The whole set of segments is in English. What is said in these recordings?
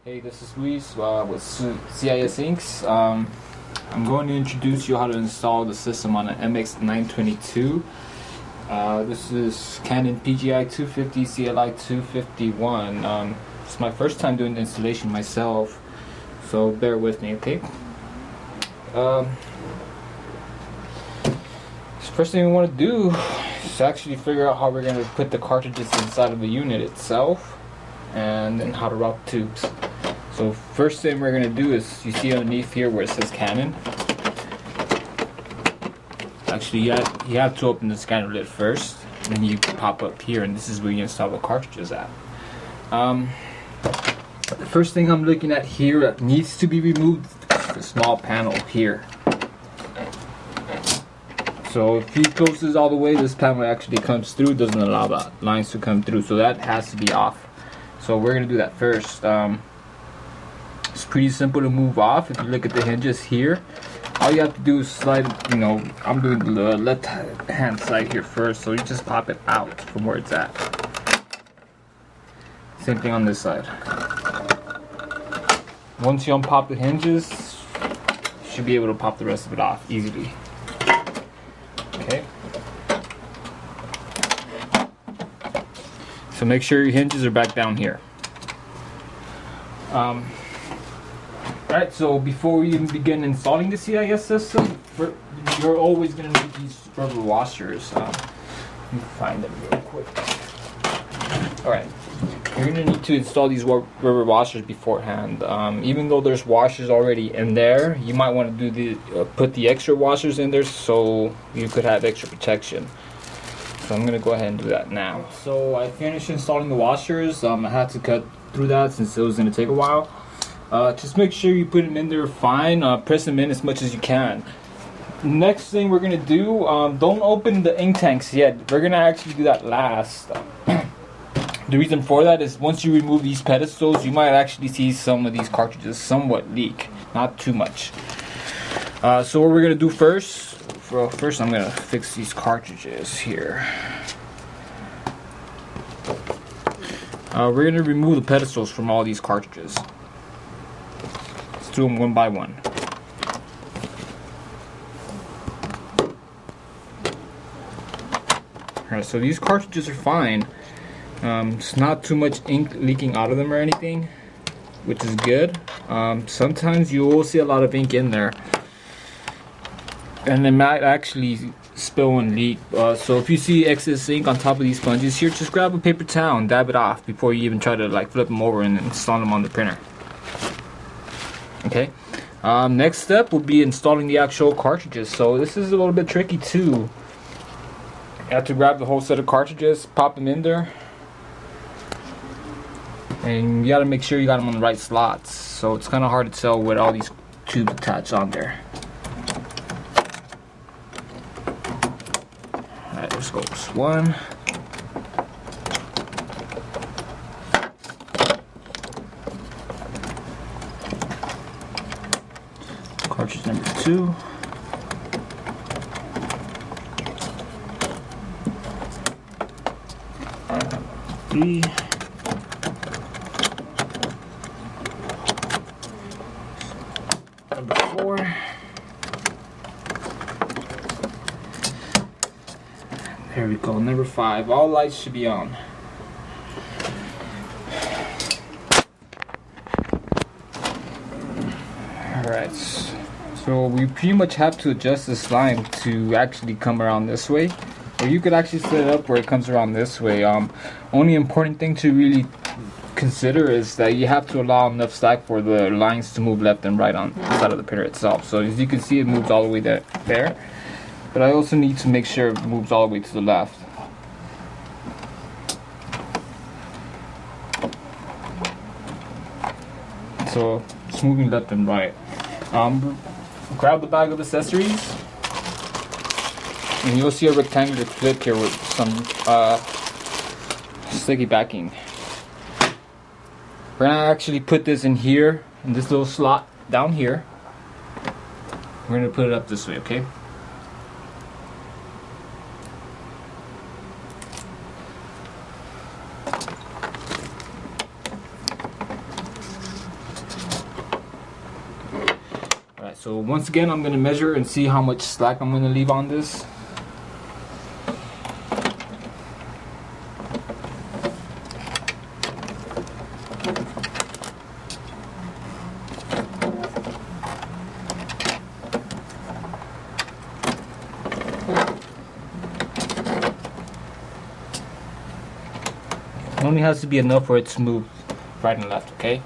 Hey, this is Luis with CIS Inks. I'm going to introduce you how to install the system on an MX922. This is Canon PGI 250 CLI 251. It's my first time doing the installation myself, so bear with me, okay? First thing we want to do is actually figure out how we're going to put the cartridges inside of the unit itself, and then how to route the tubes. So first thing we're going to do is, you see underneath here where it says Canon. Actually, you have to open the scanner lid first, and then you pop up here, and this is where you install the cartridges at. The first thing I'm looking at here that needs to be removed is the small panel here. So if he closes all the way, this panel actually comes through, doesn't allow the lines to come through, so that has to be off. So we're going to do that first. It's pretty simple to move off. If you look at the hinges here, all you have to do is slide, I'm doing the left hand side here first, so you just pop it out from where it's at. Same thing on this side. Once you unpop the hinges, you should be able to pop the rest of it off easily. Okay. So make sure your hinges are back down here. Alright, so before we even begin installing the CIS system, you're always going to need these rubber washers. Let me find them real quick. Alright, you're going to need to install these rubber washers beforehand. Even though there's washers already in there, you might want to do put the extra washers in there so you could have extra protection. So I'm going to go ahead and do that now. So I finished installing the washers. I had to cut through that since it was going to take a while. Just make sure you put them in there fine. Press them in as much as you can. Next thing we're going to do, don't open the ink tanks yet. We're going to actually do that last. The reason for that is once you remove these pedestals, you might actually see some of these cartridges somewhat leak. Not too much. So what we're going to do first, I'm going to fix these cartridges here. We're going to remove the pedestals from all these cartridges. Let's do them one by one. Alright, so these cartridges are fine. It's not too much ink leaking out of them or anything, which is good. Sometimes you will see a lot of ink in there, and it might actually spill and leak. So if you see excess ink on top of these sponges here, just grab a paper towel and dab it off before you even try to flip them over and install them on the printer. Okay. Next step will be installing the actual cartridges. So this is a little bit tricky too. You have to grab the whole set of cartridges, pop them in there, and you got to make sure you got them on the right slots. So it's kind of hard to tell with all these tubes attached on there. Alright, let's go. One. Cartridge number 2. Number 3. Number 4. There we go. Number 5. All lights should be on. Alright. So we pretty much have to adjust this line to actually come around this way. Or you could actually set it up where it comes around this way. Only important thing to really consider is that you have to allow enough slack for the lines to move left and right on the side of the printer itself. So as you can see, it moves all the way there. But I also need to make sure it moves all the way to the left. So it's moving left and right. Grab the bag of accessories, and you'll see a rectangular clip here with some sticky backing. We're gonna actually put this in here, in this little slot down here. We're gonna put it up this way, okay? so once again, I'm going to measure and see how much slack I'm going to leave on this. It only has to be enough where it's smooth right and left, okay?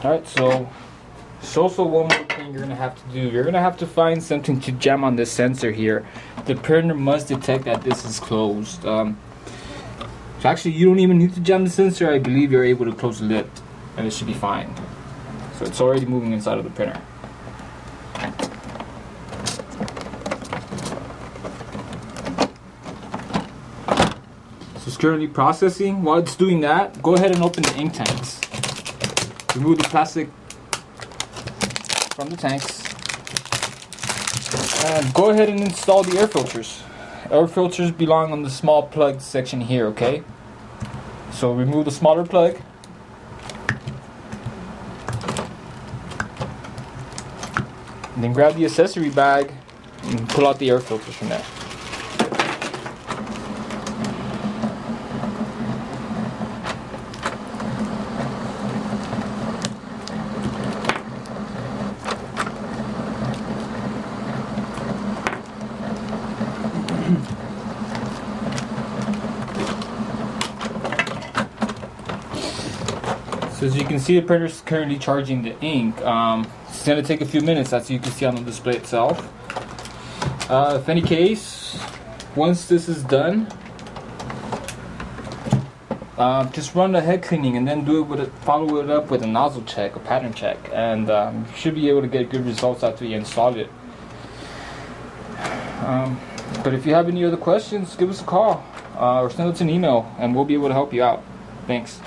Alright, so there's also one more thing you're gonna have to do. You're gonna have to find something to jam on this sensor here. The printer must detect that this is closed. So actually, you don't even need to jam the sensor. I believe you're able to close the lid, and it should be fine. So it's already moving inside of the printer. So it's currently processing. While it's doing that, go ahead and open the ink tanks. Remove the plastic from the tanks. And go ahead and install the air filters. Air filters belong on the small plug section here, okay? So remove the smaller plug. And then grab the accessory bag and pull out the air filters from there. So as you can see, the printer is currently charging the ink. It's going to take a few minutes, as you can see on the display itself. If any case, once this is done, just run the head cleaning and then follow it up with a nozzle check, a pattern check, and you should be able to get good results after you install it. But if you have any other questions, give us a call or send us an email, and we'll be able to help you out. Thanks.